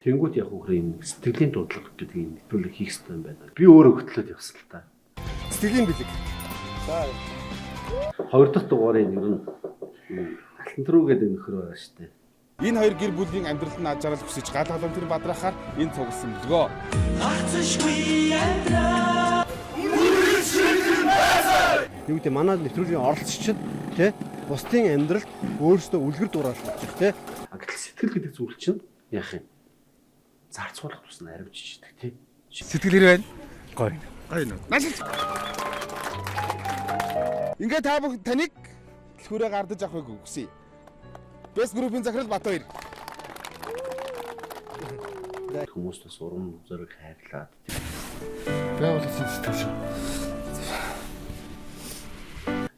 Тэнгүүд яг үхрийн сэтгэлийн дуудлага гэдэг юм нэвтрүүлэг хийх хэрэгтэй юм байна. Би өөрөө хөтлөөд явсан л та. Сэтгэлийн бэлэг. За. Хоёр дахь дугаарыг ер нь Алтан гэдэг нөхөр байгаа шүү дээ. Энэ хоёр гэр бүлийн амьдралд нь аж аргал хүсэж гал халуун тэр бадрахаар энэ цугласан бэлгөө. Юу гэдэг манай нэвтрүүлгийн оролцогчид тий бусдын амьдралд өөрсдөө үлгэр дуураалж байгаа тий. Гэтэл сэтгэл гэдэг зүйл чинь яах юм? Зарцуулах тусна аривжиж идэг тий. Сэтгэл хэрэг байна. Гоё. Гоё нөө. Наашилж. Ингээ та бүх таныг дэлхүүрээ гардаж авахыг хүсье. Бэс группийн захирал Батбаяр. Хүмүүст бас урам зориг хайрлаад Байгуулсан сэтгэл шүү.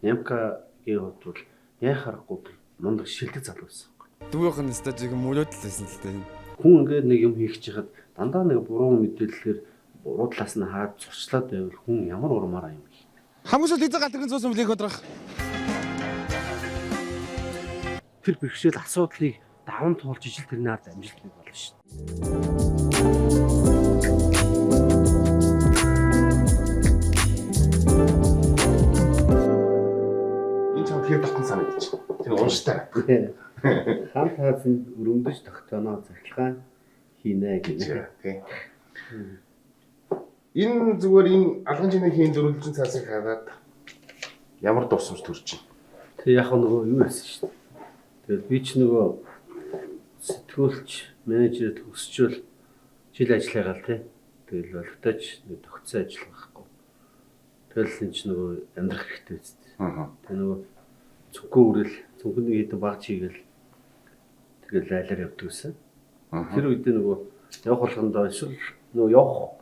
Нямкагийн хувьд бол яах аргагүй мундаг шилдэг залуу байсан. Дүүхэн стажиг мөлөд л байсан л дээ. Хүн ингээд нэг юм хийх чихэд дандаа нэг буруу мэдээлэлээр буруу талаас нь хаад зурчлаад байвал хүн ямар урмаар юм бэ? Хамгийн сүүлд эзэн галтрын цус мөлийг ходрох. Тэр бэрхшээл асуудлыг даван туулж ижил тэрний ард амжилт бий болно шүү дээ. Энэ чам тэр татсан санагдчих. Тэр унштай. Хамт хаасан өрөмдөж тогтооно захилгаан хийнэ гэж тий. Энэ зүгээр энэ алган чиний хийн зөрүүлжин цаасыг хараад ямар дурсамж төрж байна. Тэг яг нөгөө юу байсан шүү дээ. Тэгээд би ч нөгөө сэтгүүлч менежер төгсчөөл жил ажиллагаа л тий. Тэгэл боловтойч нэг тогтсон ажил байхгүй. Тэгэл энэ ч нөгөө амьдрах хэрэгтэй биз дээ. Тэг нөгөө цүнхүү үрэл цүнхний хэдэн баг чигээл тэгэл айлаар явдаг гэсэн. Тэр үед нөгөө явах болгондоо эсвэл нөгөө явах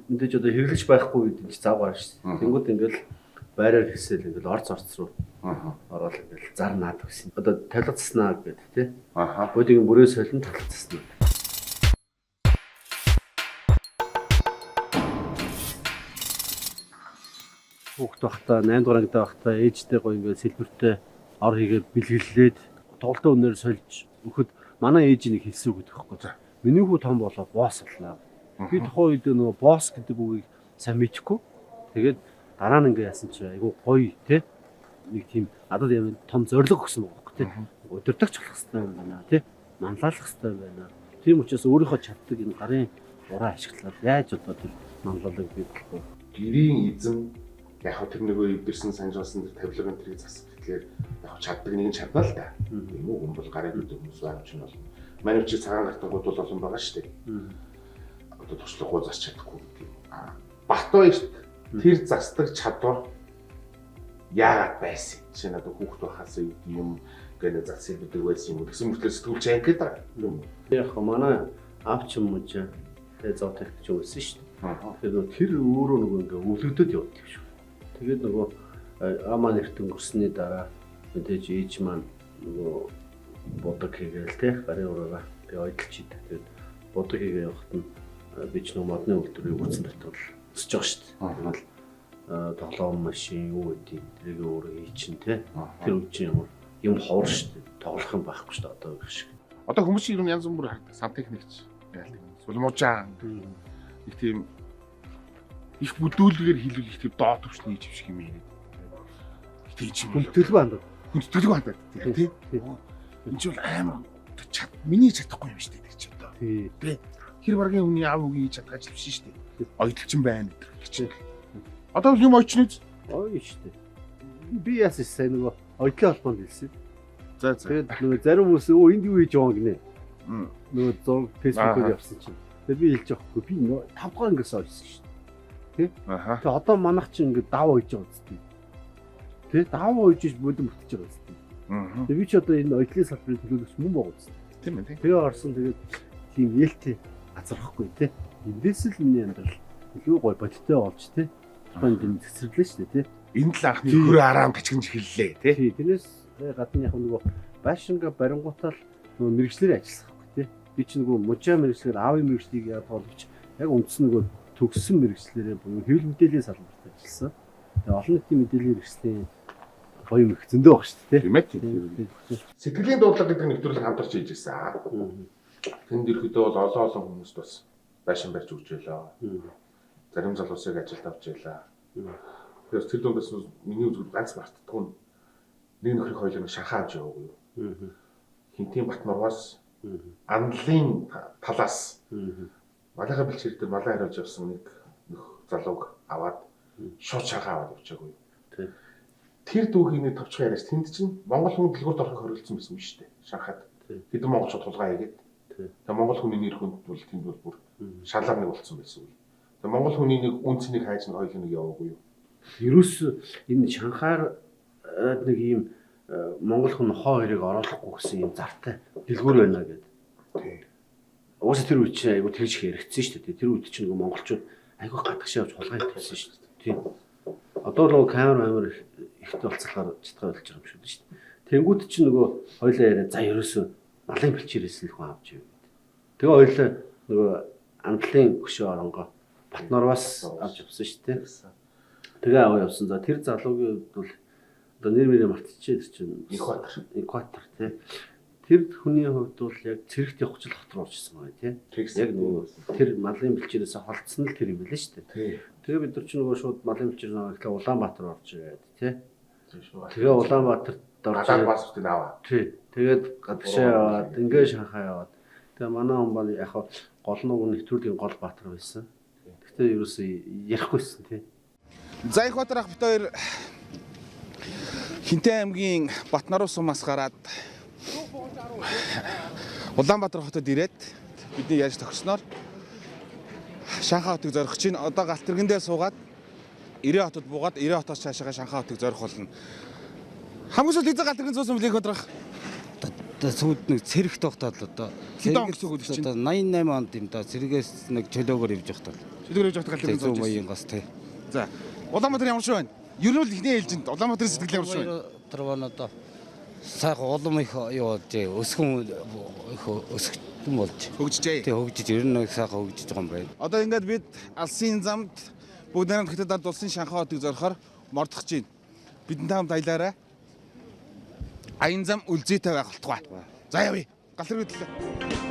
мэдээж одоо хэрэглэж байхгүй үед энэ завгаар шүү дээ. Тэнгүүд ингээл байраар хэсэл ингээл орц руу ороод ингээл зар наад гэсэн. Одоо талгацснаа гэдэг тий. Бодгийн бүрээ солин талгацснаа. Хүүхд байхдаа 8 дугаар ангид байхдаа ээжтэй гоё ингээл сэлбэртэй ор хийгээд бэлгэллээд тоглолтын өнөр сольж өгөхөд манай ээж нэг хэлсэн үг гэдэг байхгүй. Миний хүү том болоо босс боллоо. Би тухайн үед нөгөө босс гэдэг үгийг сайн мэдэхгүй. Тэгээд дараа нь ингээ яасан чи айгу гоё тий. Нэг тийм надад юм том зориг өгсөн байгаа байхгүй тий. Өдөртөгч болох хэрэгтэй юм байна тий. Манлайлах хэрэгтэй байна. Тийм учраас өөрийнхөө чаддаг энэ гарын ураа ашиглаад яаж одоо тэр манлайлалыг бий болох вэ? Гэрийн эзэн яг тэр нөгөө эвдэрсэн санжуулсан тэр тавилга энэ тэрийг засах тэгэхээр яг чаддаг нэгэн чадвал л да. Тийм үү хүн бол гарын үүд хүмүүс байгаа ч юм бол. Манай чи цагаан гартангууд бол олон байгаа шүү дээ. Одоо туршлагагүй засч чадахгүй гэдэг. Батбаярт тэр засдаг чадвар яагаад байсан? Жишээ нь одоо хүүхд байхаас юм гэдэг засыг бидэг байсан юм. Тэгсэн мөртлөө сэтгүүлч ангид байгаа юм. Яг манай авч юм уу ч зоотэх гэж байсан шүү дээ. Тэр өөрөө нөгөө ингээ өвлөгдөд явдаг шүү. Тэгээд нөгөө амаа нэрт өнгөрсний дараа мэдээж ээж маань нөгөө бодог хийгээл те гарын ураагаа би ойдолч идэв. Тэгээд бодог хийгээ явахт нь би ч нөгөө модны үйлдвэрийн үүсгэн дотор өсөж байгаа шүү дээ. Тэгэл тоглоом машин юу гэдэг тэрийг өөрөө хийчин те. Тэр үе чинь ямар юм ховор шүү дээ. Тоглох юм байхгүй шүү дээ одоо их шиг. Одоо хүмүүс чинь янз бүр хардаг. Сантехникч яалдаг. Сулмуужаа. Их тийм их бүдүүлгээр хийлгэх их тийм доод төвчний жив шиг юм яриад. Тийм ч юм. Хүндэтгэл баандаг. Хүндэтгэл баандаг тийм. Энд чинь амар миний чадахгүй юм шүү дээ гэж одоо. Тий. Тэр баргийн хүний аав үгийн хийж чадгаач биш шүү дээ. Ойдлчин байна гэдэг чинь. Одоо юм очноц. Ой шүү дээ. Би яасан сайн нөгөө ойдлын холбоонд хэлсэн. За. Тэгээд нөгөө зарим хүмүүс өө энд юу хийж байгаа гинэ. Нөгөө зураг фэйсбүүкээр явсан чинь. Тэгээд би хэлж байхгүй. Би нөгөө 5 дахь ангиас олсон шүү дээ. Тий. Тэгээд одоо манайх чинь ингээд даваа хийж байгаа үстэй. Тий. Даваа хийж бүдэн бүтэж байгаа үстэй. Тэгээд би ч одоо энэ ойдлын салбарын төлөөлөгч мөн байгаа үстэй. Тийм ээ. Тэгээ орсон тэгээд тийм ээлтэй газархгүй тий. Эндээс л миний амьдрал илүү гой бодиттой болж тий. Тухайн юм цэцэрлээ шүү дээ тий. Энэ л анхны хөр араам тачгинж хэллээ тий. Тэрнээс гадна яг нөгөө баашинга барингуутал нөгөө мэрэгчлэр ажилласан байхгүй тий. Би ч нөгөө мужаа мэрэгчлэр аавын мэрэгчлийг яа тооловч яг үндсэн нөгөө төгссөн мэрэгчлэрээ буюу хэвлэл мэдээллийн салбарт ажилласан. Тэгээ олон нийтийн мэдээллийн мэрэгчлийн гоё мэрэг зөндөө баг шүү дээ тий. Тийм ээ. Сэтгэлийн дуудлага гэдэг нэвтрүүлэг хамтарч хийж ирсэн. Тэнд ирэхдээ бол олон хүмүүст бас байшин барьж өгч байлаа. Зарим залуусыг ажилд авч байлаа. Тэгэхээр тэр дундаас миний үзэл ганц мартдаггүй нэг нөхрийг хоёулаа Шанхай авч яваагүй юу. Хинтийн Батнургаас Анлын талаас малайха бэлчээр дээр малай хариулж явсан нэг залууг аваад шууд Шанхай аваад явчихаагүй юу. Тэр дүүхийг нэг товчхон яриач тэнд чинь Монгол хүн дэлгүүрт орохыг хориглосон байсан юм шүү дээ. Шанхайд. Хэдэн монголчууд тулгаа хийгээд. Тэгээ монгол хүний нэр хүнд бол тэнд бол бүр шалаар нэг болцсон байсан үе. Тэгээ монгол хүний нэг үнцнийг хайж нэг хоёул нэг яваагүй юу. Ерөөс энэ Шанхайр нэг ийм монгол хүн хоо хоёрыг оруулахгүй гэсэн юм зартай дэлгүүр байна гэдэг. Тий. Уусаа тэр үе чинь айгу тэгж хэрэгцсэн шүү дээ. Тэр үед чинь нөгөө монголчууд айгу гадагшаа явж хулгай хийсэн шүү дээ. Тийм. Одоо нөгөө камер ихтэй болцохоор чадхаа болж байгаа юм шүү дээ. Тэнгүүд чинь нөгөө хоёлаа яриа за ерөөсөө малын бэлчээрээс л хүн авч ив. Тэгээ хоёлаа нөгөө Андлын хөшөө оронгоо Батнарваас авч явсан шүү дээ. Тэгээ аваа явсан. За тэр залуугийн хувьд бол одоо нэр мэрээ мартчихжээ тэр чинь Экватор тий. Тэр хүний хувьд бол яг цэрэгт явах жил хот руу орчихсон байна тий. Яг нөгөө тэр малын бэлчээрээс холдсон л тэр юм билээ шүү дээ. Тэгээ бид нар ч нөгөө шууд малын бэлчээр навааглаа Улаанбаатар орж ирээд тий. Тэгээ Улаанбаатарт орж Улаанбаатарт аваа. Тий. Тэгээд гадагшаа яваад ингээ Шанхай яваад. Тэгээ манай хүн бол яг гол нь нэвтрүүлгийн гол баатар байсан. Гэхдээ ерөөсөө ярихгүйсэн тий. За их Батар ах бит хоёр Хинтээ аймгийн Батнаруу сумаас гараад Улаанбаатар хотод ирээд бидний яаж тохирсноор Шанхай хотыг зорих чинь одоо галт тэргэндээ суугаад Ирээ хотод буугаад Ирээ хотоос цаашаа Шанхай хотыг зорих болно. Хамгийн сүүлд галт тэргэнд суусан билээ Батар ах. Одоо сүйд нэг цэрэгт тогтоод одоо хэдэн он гэсэн үг чинь 88 онд юм да цэрэгээс нэг чөлөөгөр явж явах тал. Чөлөөгөр явж явах галт тэргэнд сууж байгаа гас тий. За Улаанбаатар ямар шүү байна? Ер нь л ихний ээлжинд Улаанбаатарын сэтгэл ямар шүү байна? Тэр одоо сайхан улам их юу болж өсгөн их өсгөн болж хөгжижээ. Тий хөгжиж ер нь сайхан хөгжиж байгаа юм байна. Одоо ингээд бид алсын замд бүгд найрамд хэтэд ард улсын Шанхай хотыг зорихоор мордох чинь. Бидэнтэй хамт аялаарай. Аян зам үлзийтэй байх болтугай. За явъя. Галт тэрэг төлөө.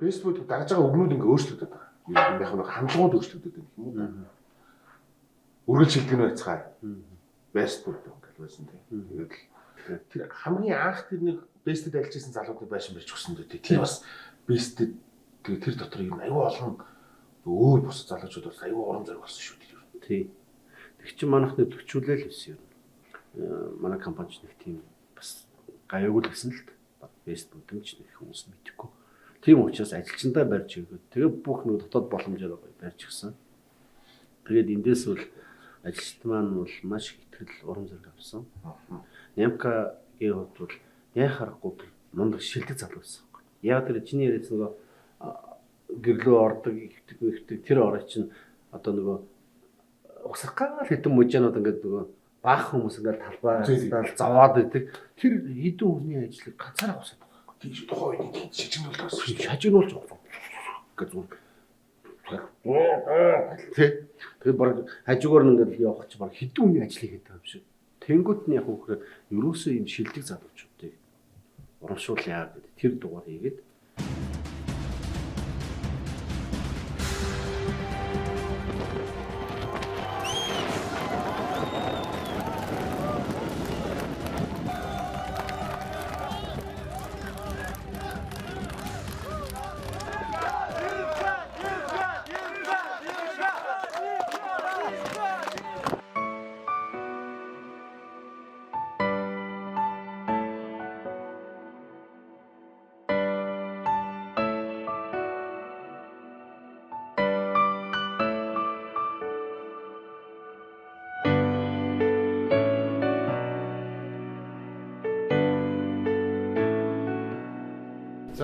Facebook дагаж байгаа өгнүүд ингээ өөрчлөгдөд байгаа. Яг нэг хандлагууд өөрчлөгдөд байгаа юм уу? Үргэлж шилтгэн байцгаая. Facebook ингээл байсан тийм. Тэгээд л тэр хамгийн анх тэр нэг Best-д альжсэн залуудыг байшин барьж өгсөн дээ. Тэр бас Best-д тэр дотор юм аюу олон өөр бус залуучууд бас аюу урам зориг болсон шүү дээ. Тий. Тэг чи манайх нэвтрүүлэл байсан юм. Манай компанич нэг тийм бас гайгүй л гэсэн л Best бүдэмж нэг хүмүүс мэдхгүй. Тийм учраас ажилчиндаа барьж өгөөд тэгээ бүх нэг дотоод боломжоор барьж өгсөн. Тэгээд эндээс бол ажилчид маань бол маш их итгэл урам зориг авсан. Нямка-гийн хувьд бол яхахгүй мундаг шилдэг залуу байсан. Яг тэр чиний яриад нөгөө гэрлөө ордог ихтэй тэр орой чинь одоо нөгөө усаргаал хэдэн мужаанууд ингээд нөгөө баах хүмүүс ингээд талбай заваад идэг. Тэр хэдэн хүний ажлыг ганцаараа усаад тийш тухайн үед шижигнүүлж шажигнуулж байгаа. Гэж Тэ. Тэгээд баг хажуугаар нь ингээд явах чи баг хэдэн үний ажил хийгээд байгаа юм шиг. Тэнгүүт нь яг үхээр ерөөсөө юм шилдэг залуучуудыг урамшуулъя гэдэг тэр дугаар хийгээд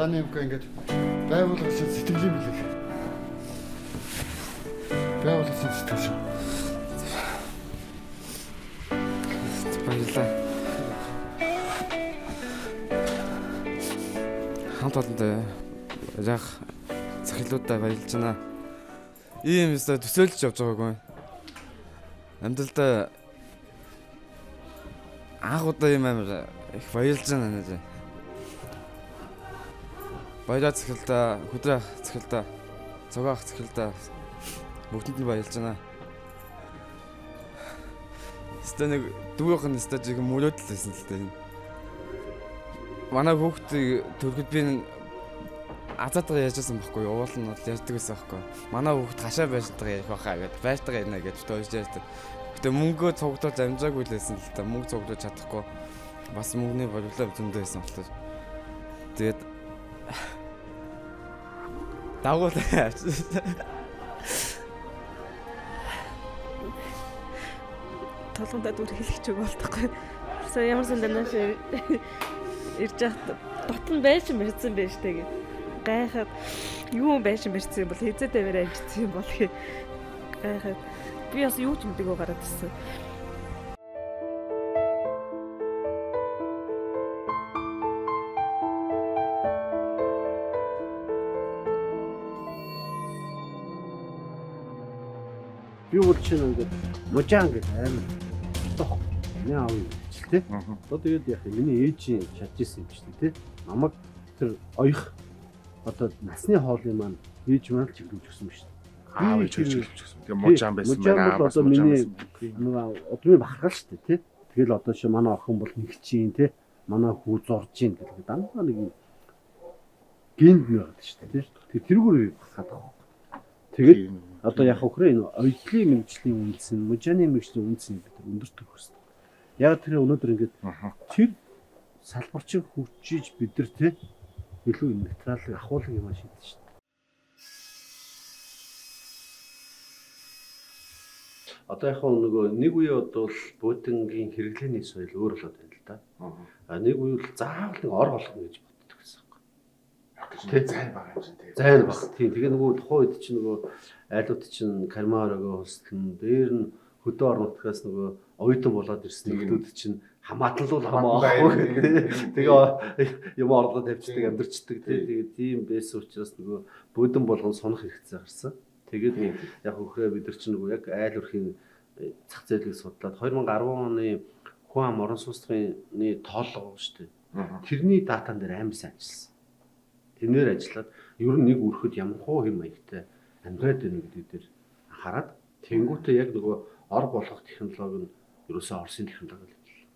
За нэмэх ингээд байгууллагын сэтгэлийн билэг. Байгууллагын сэтгэл шүү. Баярлалаа. Хамт олонд яг захиалуудаа баярлж байна. Ийм өстой төсөөлж явж байгаагүй. Амьдралдаа анх удаа юм амар их баярлж байна нэ. Баяраа захиалдаа, хөдрөө захиалдаа, цогаах захиалдаа бүгдэнд нь баярлж байна. Стэнэг дүүхэн стажиг мөрөөдөл байсан л дээ. Манай хүүхдийн төрөхөд би азаатгаа яажсан байхгүй юу? Уул нь бол ярьдаг байсан байхгүй. Манай хүүхд хашаа байшинтайгаа ярих байхаа гэдэг байштайгаа ярина гэж тоож ярьдаг. Гэтэ мөнгөө цугдуулж амжаагүй л байсан л та. Мөнгө цугдуулж чадахгүй. Бас мөнгөний бодлоо зөндөө байсан болохоор. Тэгээд дагуул толгондоо дүр хэлэх чиг болтохгүй. Сая ямар санданаас ирж яхад дотн байшин мэрсэн байж тээ. Гайхаад юу байшин мэрсэн бол хизээ тавиараа амжсан юм бол гайхаад би бас юу ч мэдээгүй гараад ирсэн. Би бол чинь ингээд мужаан гэх амар тох. Миний аав юм ч тий. Одоо тэгээд яг миний ээжийн чадж исэн юм чинь тий. Намайг тэр оёх одоо насны хоолны маань ээж маань чиглүүлж өгсөн юм шүү дээ. Аав ээж чиглүүлж өгсөн. Тэгээ мужаан байсан байна. Мужаан бол одоо миний удмын бахархал шүү дээ тий. Тэгэл одоо чи манай охин бол нэг чинь тий. Манай хүү зурж ийн гэдэг дандаа нэг юм гинд нэг байдаг шүү дээ тий. Тэрүүгээр бахархаад байгаа. Тэгээд одоо яг Украин оёлын мэргэжлийн үндэс нь мужааны мэргэжлийн үндэс нь бид өндөртөх хөстэй. Яг тэр өнөөдөр ингээд тэр салбарчин хүчиж бид нар те илүү нейтралыг ахуулах юм шийдэж шин. Одоо яг нөгөө нэг үе одоо Будингийн хэрэглээний соёл өөр болоод байна л да. Нэг үе бол заавал нэг ор болгоно гэж боддог гэсэн юм. Тэг зайн байгаа юм чинь тэг. Зайн баг. Тийм. Тэгээ нөгөө тухайн үед чинь нөгөө айлууд чинь кармарогоо хөслөн дээр нь хөдөө орон нутгаас нөгөө оюутан болоод ирсэн хүмүүс чинь хамааталуул хамаахгүй. Тэгээ юм орлоо тавьчихдаг амьдэрчдэг. Тэгээ тийм байсан учраас нөгөө бөөдөн болгон сонох хэрэгцээ гарсан. Тэгээд яг хөхрөө бид нар чинь нөгөө яг айл өрхийн зах зээлийг судлаад 2010 оны хүн ам орон сууцны тооллого шүү дээ. Тэрний датан дээр амар сайн ажилласан. Тэрнээр ажиллаад ер нь нэг өрхөд ямар хуу хэм маягтай амьдраад байна гэдэг дээр хараад тэнгуүтээ яг нөгөө ор болгох технологи нь ерөөсөө Оросын технологи л юм.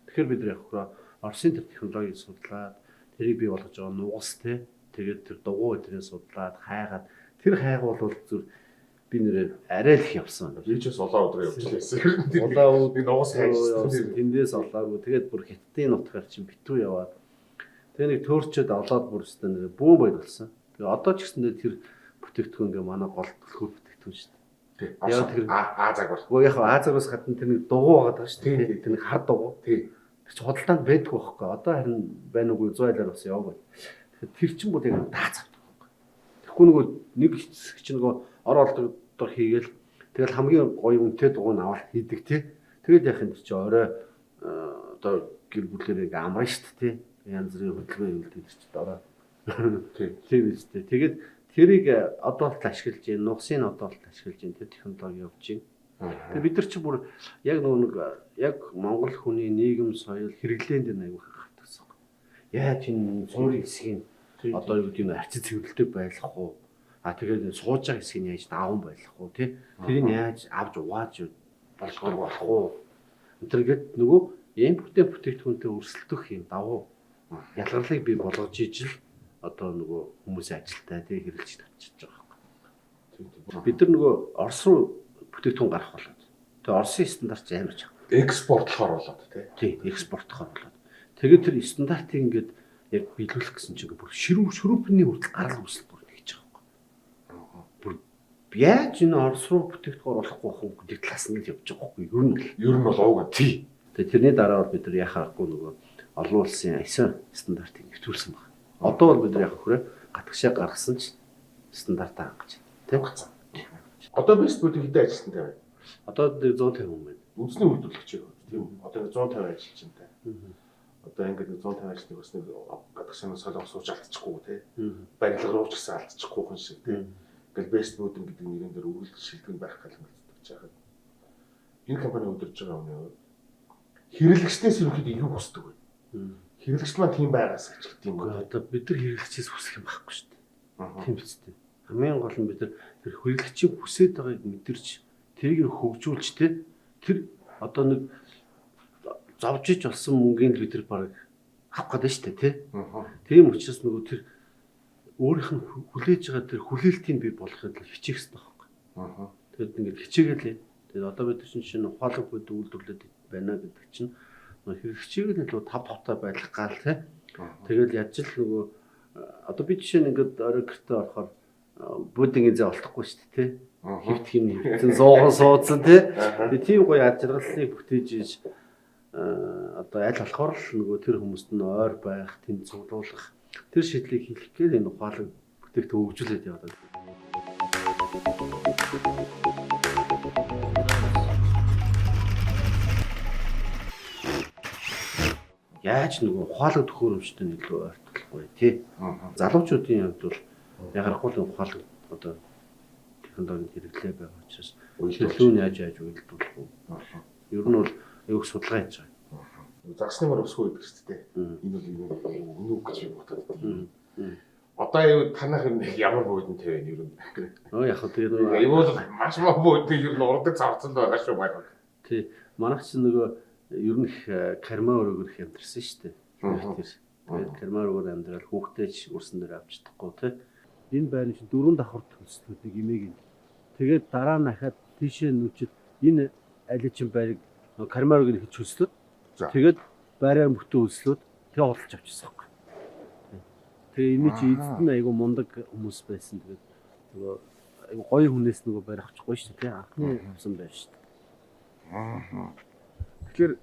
Тэгэхээр бид нар яг хөрөө Оросын технологиг судлаад тэрийг бий болгож байгаа нугас те тэгээд тэр дугуй өдрөө судлаад хайгаад тэр хайгуул бол зүр би нэрээ арай л их явсан байна. Ээжээс улаан өдрөө явж лээсэн. Улаан нэг нугас хайжсан. Тэндээс олаагүй тэгээд бүр хятадын нутгаар чинь битүү яваад тэгээ нэг төөрчөд олоод бүр өстө нэр бүүн байд болсон. Тэгээ одоо ч гэсэндээ тэр бүтээгдэхүүн ингээ манай гол төлхөр бүтээгдэхүүн шүү дээ. Яг тэр Азаг бол. Гоо яг Азагаас гадна тэр нэг дугуй байгаа даа шүү дээ. Тэр нэг хар дугуй. Тэр чинь худалдаанд байдгүй байхгүй. Одоо харин байна уугүй 100 айлаар бас яваагүй. Тэгэхээр тэр чинь бүр яг даацавдаг байхгүй. Тэгэхгүй нөгөө нэг хэсэг чинь нөгөө ор олдогдоор хийгээл тэгэл хамгийн гоё үнэтэй дугуй нь аваад хийдэг тий. Тэгэл яг энэ чинь орой одоо гэр бүлэрээ ингээ амраа шүү дээ тий. Янз бүрийн хөдөлгөөн юм дээр ч дараа. Тийм үстэй. Тэгээд тэрийг одоолт ашиглаж, нугсын одоолт ашиглаж тэр технологи явж байна. Тэгээд бид нар ч бүр яг нэг яг Монгол хүний нийгэм соёл хэрэглээнд аягүй хатгсан. Яаж энэ суурийн хэсгийг одоо юу гэдэг нь арчи цэвэрлэлтэй байх уу? Тэгээд сууж байгаа хэсгийг яаж даван байх уу? Тэрийг яаж авч угааж болох уу? Энтергээд нөгөө импортын бүтээгдэхүүнтэй өрсөлдөх юм давуу ялгарлыг бий болгож ижил одоо нөгөө хүмүүсийн ажилтаа тэг хэрэгжилж тавьчихж байгаа байхгүй. Бид нар нөгөө Орос руу бүтээгдэхүүн гарах болоод. Тэгээ Оросын стандарт амар чаг. Экспортлохоор болоод тий, экспортлохоор болоод. Тэгээд тэр стандартыг ингээд яг биелүүлэх гэсэн чинь бүр ширүүпний хүртэл гарал үүсэл бүр хийж байгаа байхгүй. Бүр яаж энэ Орос руу бүтээгдэхүүн оруулахгүй байх вэ гэдэг талаас нь явж байгаа байхгүй. Ер нь бол ууг. Тий. Тэгээ тэрний дараа бол бид нар яхахгүй нөгөө олон улсын ISO стандартыг нэвтрүүлсэн байна. Одоо бол бид нар яг хүрээ гатгшаа гаргасан ч стандартаа хангаж байна. Тийм. Одоо best food-ийг хэдэн ажилтнтай байна? Одоо 150 хүн байна. Үндэсний үйлдвэрлэгч юм. Тийм. Одоо 150 ажилчтай. Одоо ингээд 150 ажилтныг бас нэг гадагшаа солонгос сууж алдчихгүй тий. Барилга руу ч гэсэн алдчихгүй хүн шиг тий. Ингээд best food гэдэг нэрэн дээр үргэлж шилдэг байх гал мэддэг жаахад. Энэ компани удирдах байгаа өмнө хэрэглэгчнээс ерөнхийдөө юу хүсдэг вэ? Хэрэглэгч маань тийм байгаас гэж гэдэг юм уу? Одоо бид нар хэрэглэгчээс хүсэх юм байхгүй шүү дээ. Тийм биз дээ. Хамгийн гол нь бид нар тэр хэрэглэгчийн хүсэж байгааг мэдэрч тэрийг хөгжүүлж тэр одоо нэг зовж иж болсон мөнгөний бид нар баг авах гэдэг шүү дээ тий. Тийм учраас нөгөө тэр өөрийнх нь хүлээж байгаа тэр хүлээлтийг бий болгоход хичээх хэрэгтэй байхгүй. Тэгэд ингээд хичээгээл. Тэгээд одоо бид чинь ухаалаг бод үйлдвэрлэдэг байна гэдэг чинь хэрэглэгчийг л илүү тав тавтай байх гал тий. Тэгэл яаж л нөгөө одоо би жишээ нь ингээд орой гэртээ орохоор будингийн зэ олдохгүй шүү дээ тий. Хөвтх юм хэвчэн зууган суудсан тий. Тэгээ тийм гоё ажиглалыг бүтээж ийж одоо аль болохоор л нөгөө тэр хүмүүст нь ойр байх, тэнд цуглуулах тэр шийдлийг хийх гээд энэ ухаалаг бүтээгдэхүүн хөгжүүлээд яваад байна. Яаж нөгөө ухаалаг төхөөрөмжтэй илүү ойртуулахгүй тий. Залуучуудын хувьд бол ягарахгүй ухаалаг одоо технологийн хэрэглээ байгаа учраас төлөв нь яаж үйлдвэрлэх вэ? Ер нь бол аюух судалгаа хийж байгаа. Загсны мөр өсгөө гэдэг шүү дээ. Энэ бол үнэн үг гэж бодоод байна. Одоо юу танах ямар буудан тавь вэ ер нь? Яг хөө тэр аюул маш маа буудан ер нь урдаг цавцсан байгаа шүү байна. Тий. Манайх ч нөгөө ер нь карма өрөөгөр хямдэрсэн шүү дээ. Тэгээд карма өрөөгөр амьдрал хүүхдээч өрсөн дээр авч чадахгүй тий. Энэ байрны чинь 4 давхар төлслүүд нэг имийг нь. Тэгээд дараа нь ахаад тийшээ нүчил энэ аличин байрыг карма өрөөгөр хийж хөслөд. Тэгээд байраа мөхтөө хөслөд тэгээ худалж авчихсан юм. Тэгээ энэ чи эцэд нь айгу мундаг хүмүүс байсан. Тэгээд нөгөө айгу гоё хүнээс нөгөө байр авчихгүй шүү дээ тий. Анхны авсан байж шүү дээ. Тэгэхээр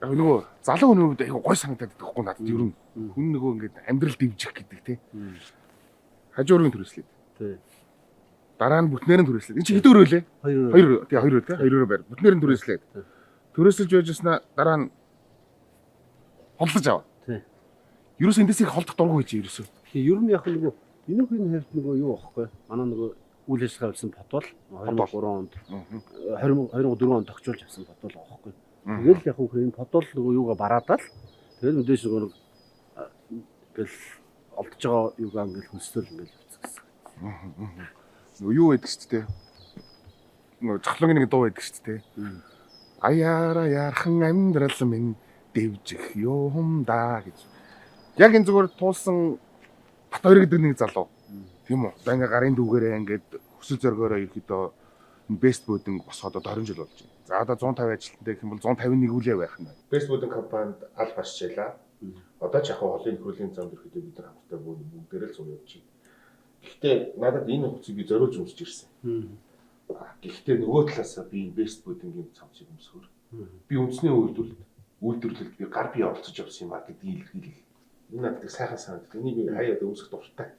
яг нөгөө залуу хүний хувьд айгу гой санагдаад байхгүй надад ер нь хүн нөгөө ингээд амьдрал дэмжих гэдэг тий. Хажуурын төрөслөө. Тий. Дараа нь бүтнээр нь төрөслөө. Энэ чи хэд өрөө лээ? 2 тий 2 тий 2 байр. Бүтнээр нь төрөслөө. Төрөсөлж байжснаа дараа нь холдож аваа. Тий. Ерөөс эндээс их холдох дургүй хийж ерөөсөө. Тэгээ ер нь яг нөгөө энэ хүний хувьд нөгөө юу аахгүй. Манай нөгөө үйл ажиллагаа авсан бодвол 23 онд 24 онд тогтчулж авсан бодвол аахгүй. Тэгэл яг хөө энэ бодвол нөгөө юугаа бараадаа л тэгэл мэдээж нөгөө ингээл олдож байгаа юугаа ингээл хөслөл ингээл явцсан. Нөгөө юу байдаг шүү дээ. Нөгөө цохлонгийн нэг дуу байдаг шүү дээ. Аяара яархан амьдрал минь дэвжих юм да гэж. Яг энэ зүгээр туулсан Батбаяр гэдэг нэг залуу. Тийм үү? Одоо ингээ гарын дүүгээрээ ингээд хүсэл зоргоороо ерөөдөө best food-ын босгоод одоо 20 жил болж байна. За одоо 150 ажилтнтай гэх юм бол 151 үлээ байх нь. Best food-ын компанид аль басчаалаа. Одоо ч яг холын нөхрөлийн замд ирэхдээ бид нар хамтдаа бүгдээрээ л зур явж байна. Гэхдээ надад энэ хугацааг би зориулж өмсөж ирсэн. Гэхдээ нөгөө талаасаа би best food-ийн цамцыг өмсгөр. Би үндэсний үйлдвэрлэлд би гар бие оролцож явсан юм а гэдгийг илэрхийлээ. Энэ надад сайхан санагдав. Энийг би хаяад өмсөх дуртай.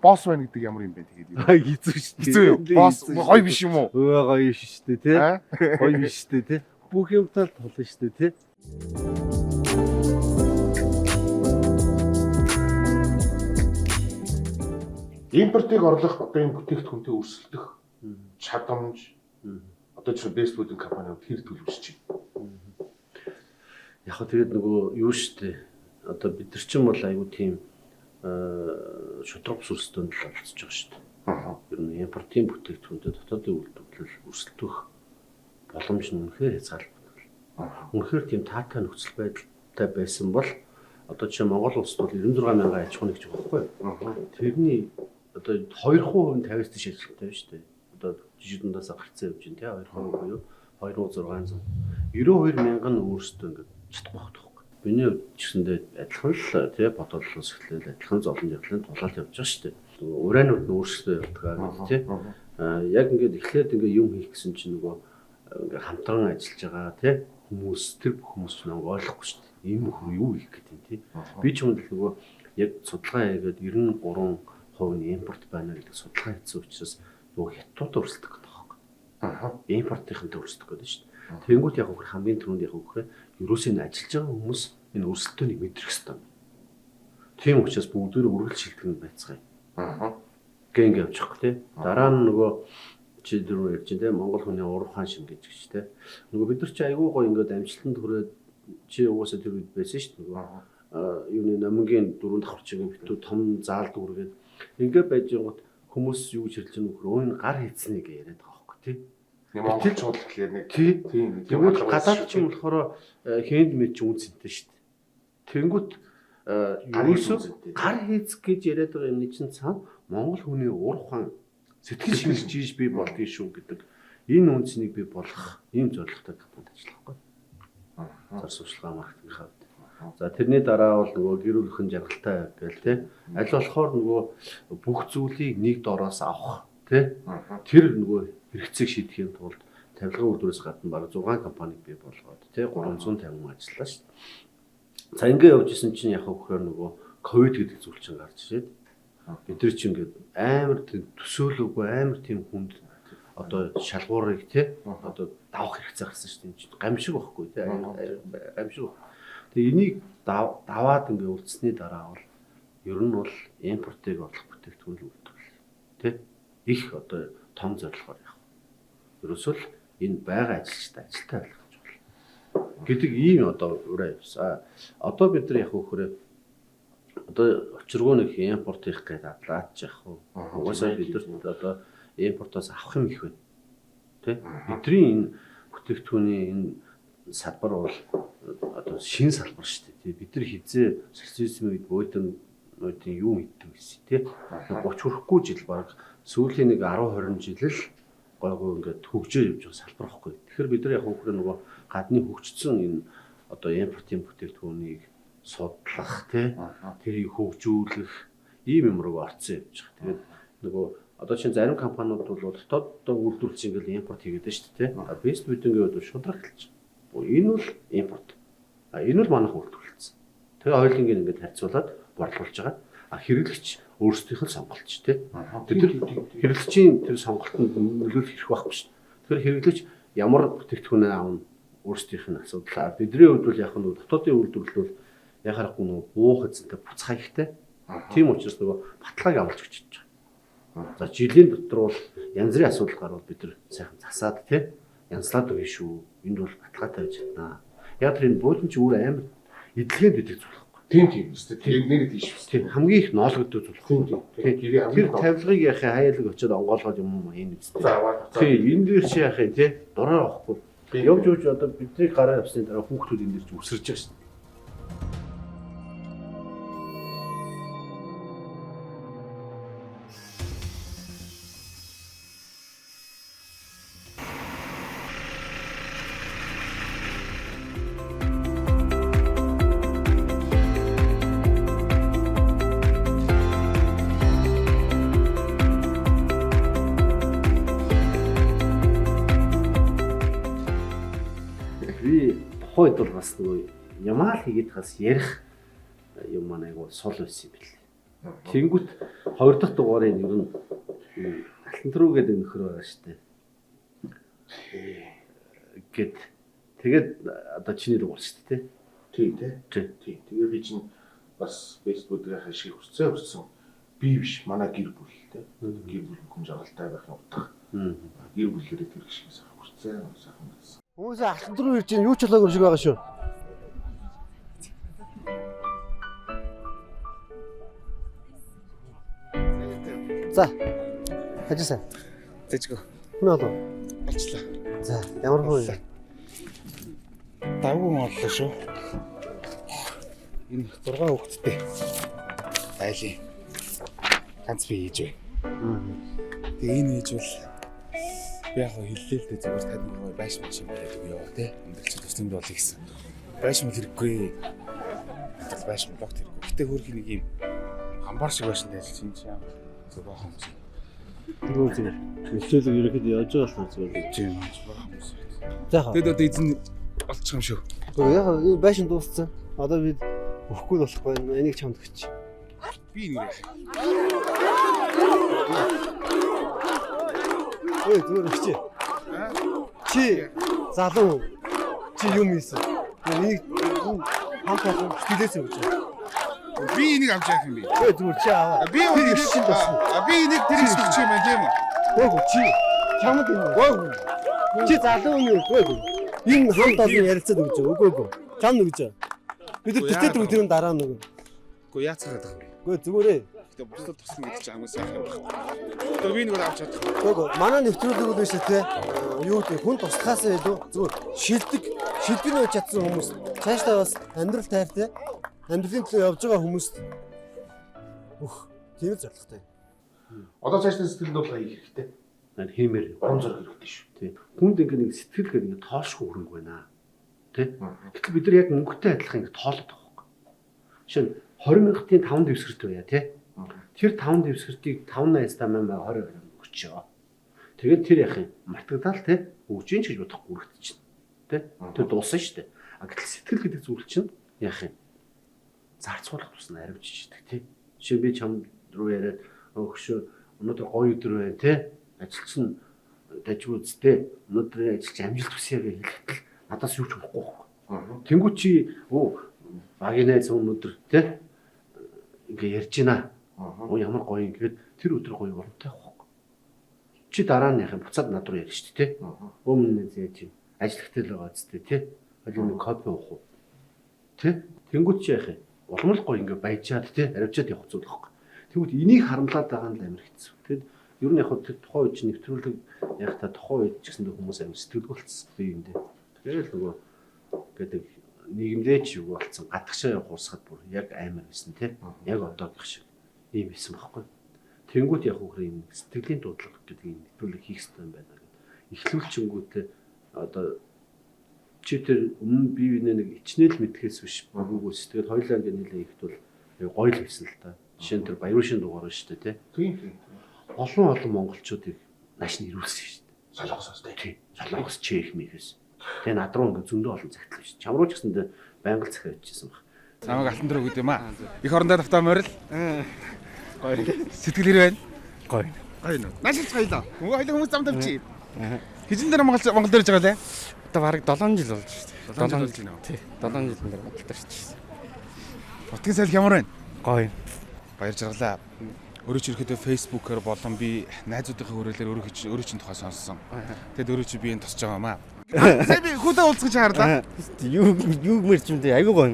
Босс байна гэдэг ямар юм бэ тэгээд. Хэцүү шүү дээ. Хэцүү юу? Босс гоё биш юм уу? Гоё шүү дээ тий. Гоё биш шүү дээ тий. Бүх юмтай тулна шүү дээ тий. Импортыг орлох одоо энэ бүтээгдэхүүнтэй өрсөлдөх чадамж одоо ч best food-ын компаниуд хэр төлөвшөж байна. Яг хөө тэгээд нөгөө юу шүү дээ. Одоо бид нар ч юм бол аюу тийм шудраг сүрстэнд л олцож байгаа шүү дээ. Ер нь импортын бүтээгдэхүүнтэй дотоодын үйлдвэрлэл өрсөлдөх боломж нь үнэхээр хязгаарлалтай. Үнэхээр тийм таатай нөхцөл байдалтай байсан бол одоо жишээ Монгол улсад бол 96 мянган аж ахуйн нэгж байгаа байхгүй. Тэрний одоо 2% 50-аас дээш ажилтнтай байна шүү дээ. Одоо жижиг дундаас гарцсан явж байна тий 2% буюу 2600. 92 мянган өөрсдөө ингээд чадахгүй байхгүй. Миний хувьд ч гэсэндээ адилхан л тий бодлолоос эхлээл адилхан зовлон явдлын тулаалт явж байгаа шүү дээ. Ураанууд нь өөрсдөө явдаг тий. Яг ингээд эхлээд ингээд юм хийх гэсэн чинь нөгөө ингээд хамтран ажиллаж байгаа тий хүмүүс тэр бүх хүмүүс нэг ойлгохгүй шүү дээ. Ийм нөхөр юу хийх гэдэг юм тий. Би ч юм л нөгөө яг судалгаа хийгээд 93% нь импорт байна гэдэг судалгаа хийсэн учраас нөгөө хятадууд өрсөлдөх гэдэг байна. Импортынхантай өрсөлдөх гэдэг шүү дээ. Тэнгүүд яг үгээр хамгийн түрүүнд яг үгээр ерөөсөө ажиллаж байгаа хүмүүс энэ өрсөлдөөнийг мэдрэх хэрэгтэй. Тийм учраас бүгдөө үргэлж шилтгэн байцгаая. Гэнг явчих тий. Дараа нь нөгөө чи дөрөв ярьж дээ Монгол хүний урах хаан шин гэж тий. Нөгөө бид нар чи айгүй гоо ингээд амжилтанд хүрээд чи угаасаа тэр үед байсан шүү дээ. Нөгөө юуны номингийн 4 давхар чигээр битүү том заалд үргээд ингээд байж байгууд хүмүүс юу гэж хэлж байгаа нөхөр өөний гар хийцнийг яриад байгаа байхгүй тий. Монголчууд гэхлээр нэг тийм. Тэгвэл гадаад ч юм болохоор хэнд мэд ч үнцэнтэй шүү дээ. Тэнгүүт ерөөсөө гар хийц гэж яриад байгаа юм чинь цаа Монгол хүний урах хаан сэтгэл шинж жийж би болдгий шүү гэдэг энэ үнцнийг би болгох ийм зорилготой компанид ажиллахгүй. Зар сурталчилгаа маркетингийнхаа хувьд. За тэрний дараа бол нөгөө гэр бүлийн жаргалтай гэл тий. Аль болохоор нөгөө бүх зүйлийг нэг дороос авах тий. Тэр нөгөө хэрэгцээг шийдэхийн тулд тавилгын үйлдвэрээс гадна бараг 6 компаниг бий болгоод тий 350 хүн ажиллаа шүү дээ. За ингэ явж исэн чинь яг хөөхөр нөгөө ковид гэдэг зүйл чинь гарч ирээд бид нар чинь ингээд амар төсөөлөөгүй амар тийм хүнд одоо шалгуурыг тий одоо давах хэрэгцээ гарсан шүү дээ. Гамшиг байхгүй тий гамшиг. Тэгээ энийг даваад ингээд үлдсэний дараа бол ер нь бол импортыг олох бүтээгдэхүүн л үйлдвэрлэл тий их одоо том зорилгоор явах. Ерөөсөө л энэ байгаа ажилчтай ажилтаа ойлгож байна гэдэг ийм одоо ураа явсан. Одоо бид нар яг хөөхөрөө одоо очиргоо нэг импорт хийх гэдэг адлаач яах вэ? Угаасаа бид нар одоо импортоос авах юм их байна. Тэ? Бидний энэ бүтээгдэхүүний энэ салбар бол одоо шинэ салбар шүү дээ. Бид нар хизээ социализмын үед бөөдөн юу мэддэг гэсэн тий. 30 хүрэхгүй жил баг сүүлийн нэг 10 20 жил л гойгоо ингээд хөгжөө явж байгаа салбар واخгүй. Тэгэхээр бид нар яг хөөхөр нөгөө гадны хөгжсөн энэ одоо импортын бүтээгдэхүүнийг судлах тий. Тэрийг хөгжүүлэх ийм юм руу орцсон явж байгаа. Тэгээд нөгөө одоо чинь зарим компаниуд бол дотооддоо үйлдвэрлэж ингээл импорт хийгээд байна шүү дээ тий. Бест бидэнгийн үед шудраг хэлж. Энэ бол импорт. Энэ бол манайх үйлдвэрлэсэн. Тэгээ хоёулынгийн ингээд харьцуулаад борлуулж байгаа. Хэрэглэгч өөрсдийнх нь сонголт тий. Тэр хэрэглэгчийн тэр сонголтод нөлөөлөх хэрэг байхгүй шүү. Тэгэхээр хэрэглэгч ямар бүтээгдэхүүнээ аавна өөрсдийнх нь асуудал. Бидний хувьд бол яг нь дотоодын үйлдвэрлэл бол яг харахгүй нөгөө буух эзэнтэй буцхаа ихтэй. Тийм учраас нөгөө баталгааг авалж өчөж байгаа. За жилийн дотор бол янз бүрийн асуудал гарвал бид нар сайхан засаад тий. Янзлаад өгнө шүү. Энд бол баталгаатай байж байна. Яг тэр энэ буудлын чи өөр амар эдлэгэнд идэх зүйл. Тийм өстэй тийм нэр тийш шүү. Тийм хамгийн их ноологддог зүйл. Тийм. Тэр тавилгыг яхаа хаяалаг очиод онгоолгоод юм энэ үстэй. Тийм энэ дээр чи яхаа тий дураа авахгүй. Явж явж одоо бидний гараа явсны дараа хүүхдүүд энэ дээр чи өсөрж байгаа шүү. Хойд бол бас нөгөө ямаал хийгээд хас ярих юм маань айгу сул байсан юм бэл. Тэнгүүт 2 дахь дугаарыг ер нь алтан руу гэдэг нөхөр байгаа штэ. Гэт тэгээд одоо чиний рүү болж штэ тий. Тийм. Тэгээ би чинь бас фэйсбүүкээр хашиг хүрсэн би биш манай гэр бүл тий. Гэр бүл хүн жаргалтай байх юм утга. Гэр бүлээрээ тэр шиг сайхан хүрсэн. Хүмүүс алтан руу ирж юу ч болоогүй шиг байгаа шүү. За. Хажисаа. Тэжгүй. Хүн олоо. Болчлаа. За, ямар хөө. Давгүй боллоо шүү. Энэ 6 хүүхэдтэй. Айлын. Ганц би хийж бай. Тэгээ энэ хийж бол би яг хэллээ л дээ зүгээр тань нэг байш маш юм яриад яваа тий. Энд чи төсөнд болъё гэсэн. Байш мэл хэрэггүй. Тэгэл байш мэл логт хэрэггүй. Гэтэ хөрх нэг юм хамбар шиг байшин дээр чинь яа. Зөв баах юм. Тэгвэл зүгээр. Хичээлэг ерөөхдөө яаж байгаа болохоор зүгээр тийм баах юм. За. Тэгэд одоо эзэн олчих юм шүү. Яг байшин дууссан. Одоо бид өхгүй болохгүй. Энийг чамд өгч. Би нэг. Ой зүгээр чи. Чи залуу. Чи юм ийсэн. Нэг хамтаа стилээс өгч. Би энийг авч яах юм бэ? Ой зүгээр чи аваа. Би энийг шин болсон. Би энийг тэрийг өгч юм байна тийм үү? Ой чи чамд энэ. Чи залуу юм уу? Энэ хамт олон ярилцаад өгч. Үгүй. Чам нүгж. Бид тэр тэр дараа нэг. Үгүй яацгаад байгаа юм. Үгүй зүгээрээ. Гэтэ бусдад тусна гэдэг чинь амар сайхан юм байна. Одоо би нэг авч чадах. Үгүй манай нэвтрүүлэг бол биш те. Юу гэх хүн туслахаас илүү зүгээр шилдэг нь чадсан хүмүүс. Цаашдаа бас амьдрал тайртай. Амьдралын төлөө явж байгаа хүмүүст тийм зорилготой. Одоо цаашдаа сэтгэл дуулаа хийх хэрэгтэй. Наа хиймээр Уран зориг хэрэгтэй шүү. тий. Хүнд ингээ нэг сэтгэл гэдэг ингээ тоолшгүй хөрөнгө байна. Тий. Гэтэл бид нар яг мөнгөтэй адилхан ингээ тоолоод байгаа байхгүй. Жишээ нь 20,000-ийн 5 дэвсгэрт байя тий. Тэр 5 дэвсгэртийг 5.8 20 өгч байгаа. Тэгээд тэр яах юм? Мартагдаал тий. Өгч ийн ч гэж бодохгүй үргэлжлэж чинь. Тий. Тэр дууссан шүү дээ. А гэтэл сэтгэл гэдэг зүйл чинь яах юм? Зарцуулах тусна аривчиждаг тий. Жишээ би чам руу яриад өгшөө өнөөдөр гоё өдөр байна тий. Ажил чинь дажгүй үстэй. Өнөөдрийн ажил чинь амжилт хүсье гэж хэлэхдээ надаас юу ч болохгүй байхгүй. Тэнгүү чи багийн найз өнөөдөр тий ингээ ярьж байна. Ямар гоё ингээд тэр өдөр гоё урамтай байхгүй. Чи дараа нь яах юм буцаад над руу ярьж шүү дээ тий. Өмнө нь яаж юм ажиллахтай л байгаа үстэй тий. Хажуу нэг кофе уух уу. Тий. Тэнгүү чи яах юм? Уламл гоё ингээ баяжаад тий аривчаад явах зүйл байхгүй. Тэгвэл энийг харамлаад байгаа нь амар хэцүү. Тэгэд ер нь яг тухайн үед чинь нэвтрүүлэг яг та тухайн үед ч гэсэн хүмүүс амар сэтгэлгүүлсэн би юм дээ. Тэгэл нөгөө гэдэг нийгэмдээ ч юу болцсон гадагшаа хуусгаад бүр яг амар байсан тий. Яг одоогийнх шиг ийм байсан байхгүй. Тэнгүүд яг үгээр юм сэтгэлийн дуудлага гэдэг юм нэвтрүүлэг хийх хэрэгтэй юм байна гэдэг. Эхлүүлчингүүтээ одоо чи тэр өмнө бие биенээ нэг ичнээл мэдхээс биш бүгөөс тэгээд хоёулаа ингэ нийлээ ихт бол гоё л байсан л та. Жишээ нь тэр баяршин дугаар шүү дээ тий. Тийм. Олон монголчуудыг нааш нь ирүүлсэн шүү дээ. Солонгосоос тий. Солонгос чех мэхээс. Тэгээ над руу ингээ зөндөө олон загтал биш. Чам руу ч гэсэндээ байнга л захиад ичсэн баг. Намайг алтан дөрөв гэдэг юм аа. Их орондоо тавтаа морил. Гоё. Сэтгэл хэр байна? Гоё. Гоё нөө. Наашилж хоёлоо. Хоёлоо хүмүүс зам тавьчих. Хизэн дээр Монгол дээрж байгаа лээ. Одоо бараг 7 жил болж шүү дээ. 7 жил болж байна. Тий. 7 жилийн дээр бодлоо шижсэн. Утгын салхи ямар байна? Гоё. Баяр жаргалаа. Өөрөө ч ирэхдээ фэйсбүүкээр болон би найзуудынхаа хүрээлээр өөрөө чинь тухай сонссон. Тэгэд өөрөө чи би энэ тусч байгаа юм аа. Сая би худаа уулзах гэж харлаа. Юу мэрчмдээ аягүй гоё.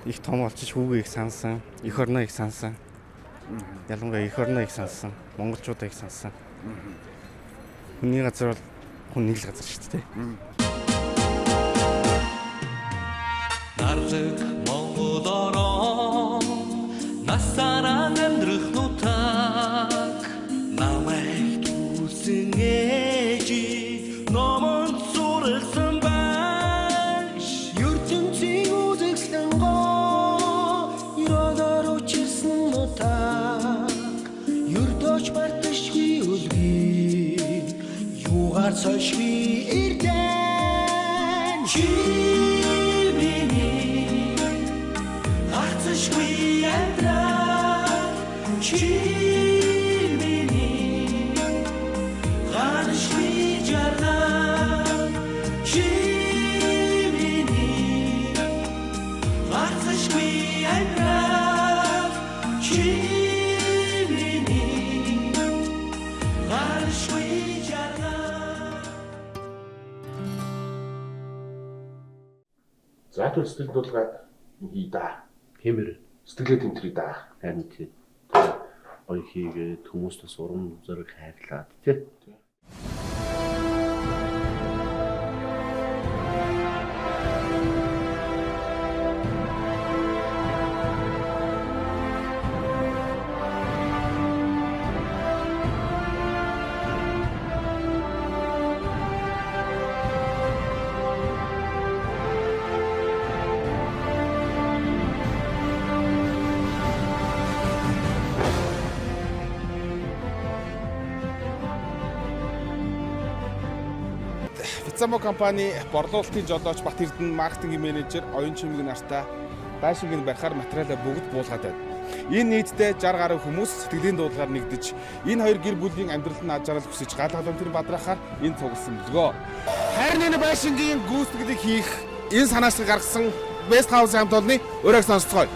Их том болчих хүүгээ их сансан. Эх орноо их сансан. Ялангуяа эх орноо их сансан. Монголчуудаа их сансан. Хүний газар бол хүн нэг л газар шүү дээ. Нарзэг Монгол орон насаран амьдрах нутаг намайг түлсэн ээжи номон сургасан байж ертөнцийн үзэсгэлэн гоо иродор учирсан нутаг ердөөч марташгүй үлгий юугаар сошгүй ирдэн чи Заатал сэтгэл дуулгаа хий да. Хэмэр Сэтгэлээ тэмтрий да. харин тий. Гоё хийгээд хүмүүст бас урам зориг хайрлаад тий. Бицамо компани борлуулалтын жолооч Бат Эрдэнэ маркетингийн менежер Оюн Чимэг нартай байшингийн барихаар материалаа бүгд буулгаад байна. Энэ нийтдээ 60 гаруй хүмүүс сэтгэлийн дуудлагаар нэгдэж энэ хоёр гэр бүлийн амьдралд нь аж аргал хүсэж гал голомтын бадрахаар энэ цугласан бэлгөө. Харин энэ байшингийн гүйцэтгэлийг хийх энэ санаачлаг гаргасан Best House хамт олонны өрөөг сонсцгоё.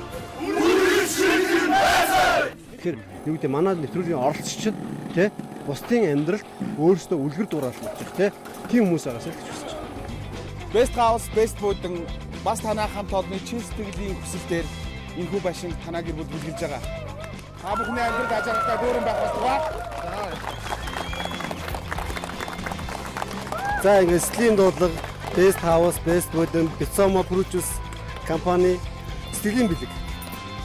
Тэгэхээр юу гэдэг манай нэвтрүүлгийн оролцогчид тий бусдын амьдралд өөрсдөө үлгэр дуураалж тий тийм хүмүүс байгаас л гэж хүсэж байна. Best House, Best Food-ын бас танаа хамт олонны чин сэтгэлийн хүсэлтээр энэ хүү байшинг танаа гэр бүл бүлгэлж байгаа. Та бүхний амьдралд аж аргалтай дүүрэн байх болтугай. За ингээд сэтгэлийн дуудлага Best House, Best Food-ын Bitsomo Produce компани сэтгэлийн бэлэг.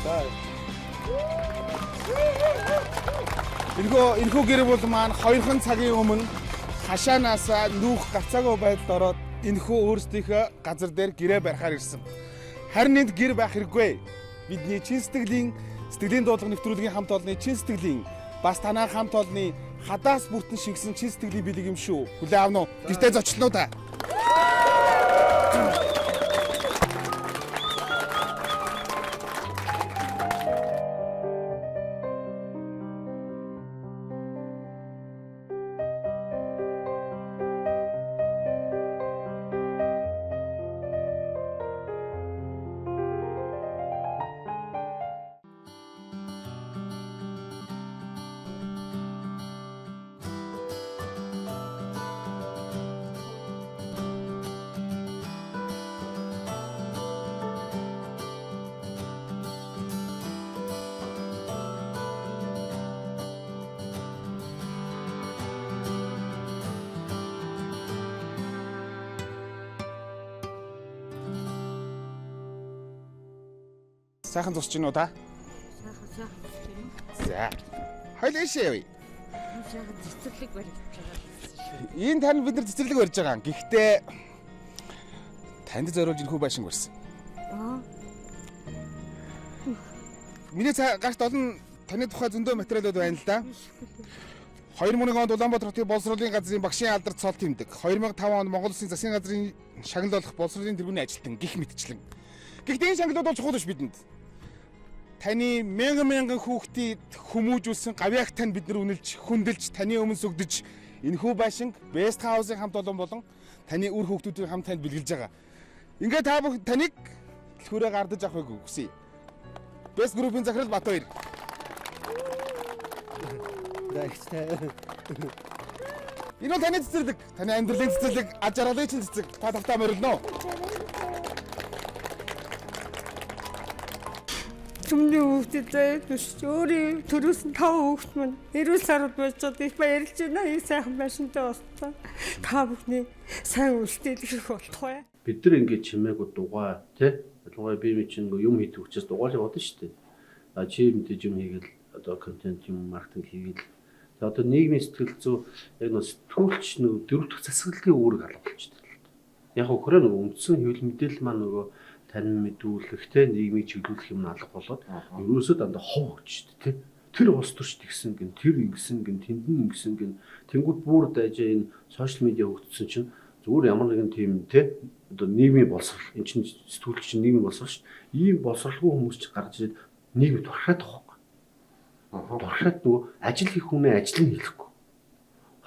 За Энэхүү гэр бүл маань 2хан цагийн өмнө хашаанаасаа нүүх гацаагүй байдалд ороод энэхүү өөрсдийнхөө газар дээр гэрээ барихаар ирсэн. Харин энд гэр байх хэрэггүй. Бидний чин сэтгэлийн дуудлага нэвтрүүлгийн хамт олонны чин сэтгэлийн бас танаа хамт олонны хадаас бүртэн шингэсэн чин сэтгэлийн бэлэг юм шүү. Хүлээ авна уу? Гэртээ зочлоо та. Сайхан зусч гинүү та? Сайхан зусч гинүү. За. Хоёул эшээ явъя. Сайхан цэцэрлэг барьж байгаа. Энэ тань бид нар цэцэрлэг барьж байгаа. Гэхдээ танд зориулж энэ хүү байшинг барьсан. Миний гарт олон таны тухай зөндөө материалууд байна л да. 2001 онд Улаанбаатар хотын боловсролын газрын багшийн алдарт цол тэмдэг. 2005 онд Монгол Улсын засгийн газрын шагналуулах боловсролын тэргүүний ажилтан гих мэтчлэн. Гэхдээ энэ шагналууд бол чухал биш бидэнд. Таны мянган хүүхдийг хүмүүжүүлсэн гавьяах тань бид нар үнэлж, хүндэлж, таны өмнө сүгдэж энэхүү байшинг Best House-ын хамт олон болон таны үр хүүхдүүдийн хамт танд бэлгэлж байгаа. Ингээд та бүх таныг төлхөөрөө гардаж авахыг хүсье. Best Group-ийн захирал Батбаяр. Энэ бол таны цэцэрлэг, таны амьдралын цэцэрлэг, аж аргалын цэцэрлэг. Та тавтаа морилно. Түмний хүүхдэд өөрийн төрөөсөн 5 хүүхд маань эрүүл сард байж байгаа их баярлж байна. Энэ сайхан байшинтай болтоо. Та бүхний сайн үйлдэл их болтугай. Бид нар ингэж чимээгүй дугаа тий. Ялангуяа би чинь юм хийдэг учраас дугаалж бодно шүү дээ. А чи мэдээж юм хийгээл одоо контент юм маркетинг хийгээл. За одоо нийгмийн сэтгэл зүй яг нэг сэтгүүлч нэг дөрөвдөх засаглалын үүрэг алгуулж байна. Яг өхрөө нэг үндсэн хэвлэл мэдээлэл маань нөгөө тань мэдүүлэхтэй нийгмийг чиглүүлэх юм алга болоод ерөөсөө дандаа хов өгч шүү дээ. Тэр улс төрч тэгсэн гин тэр ингэсэн гин тэндэн ингэсэн гин тэнгууд бүр дайжаа энэ сошиал медиа хөгжсөн чинь зүгээр ямар нэгэн тийм те одоо нийгмийн боловсрол эн чинь сэтгүүлч нийгмийн боловсрол шүү дээ. Ийм боловсролгүй хүмүүс ч гарч ирээд нийгэм туршаад байгаа юм. Туршаад нөгөө ажил хийх хүнээ ажил нь хийхгүй.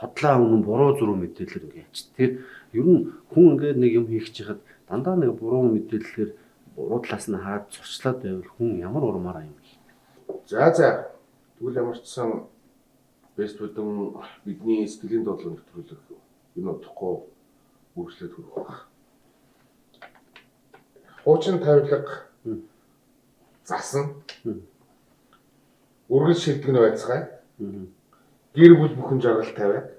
Хотлоо өмнө буруу зуруу мэдээлэлээр ингээд ач. Тэгэхээр ер нь хүн ингээд нэг юм хийх чихад дандаа нэг буруу мэдээлэлээр буруу талаас нь хаад зурчлаад байвал хүн ямар урмаараа юм бэ? За. Тэгвэл ямарчсан Best Food-ын бидний сэтгэлийн дуудлага нэвтрүүлэг энэ удахгүй үргэлжлээд хүрэх байна. Хуучин тавилга засан үргэлж шилтгэн байцгаая. Гэр бүл бүхэн жаргал тавиад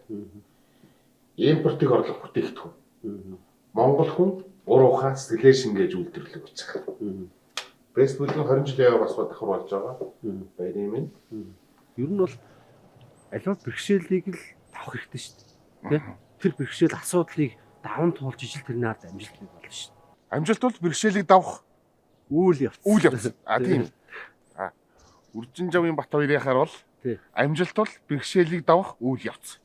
импортыг орлох бүтээгдэхүүн. Монгол хүн уруухан сэтгэлээр шингээж үйлдвэрлэх гэж байгаа. Best Food-ын 20 жилийн яваа бас давхар болж байгаа. Баяр юм. Ер нь бол аливаа бэрхшээлийг л давах хэрэгтэй шүү дээ. Тэр бэрхшээл асуудлыг даван туулж ижил тэрний ард амжилт бий болно шүү дээ. Амжилт бол бэрхшээлийг давах үйл явц. Тийм. Үржин жавын Батбаяр яхаар бол амжилт бол бэрхшээлийг давах үйл явц.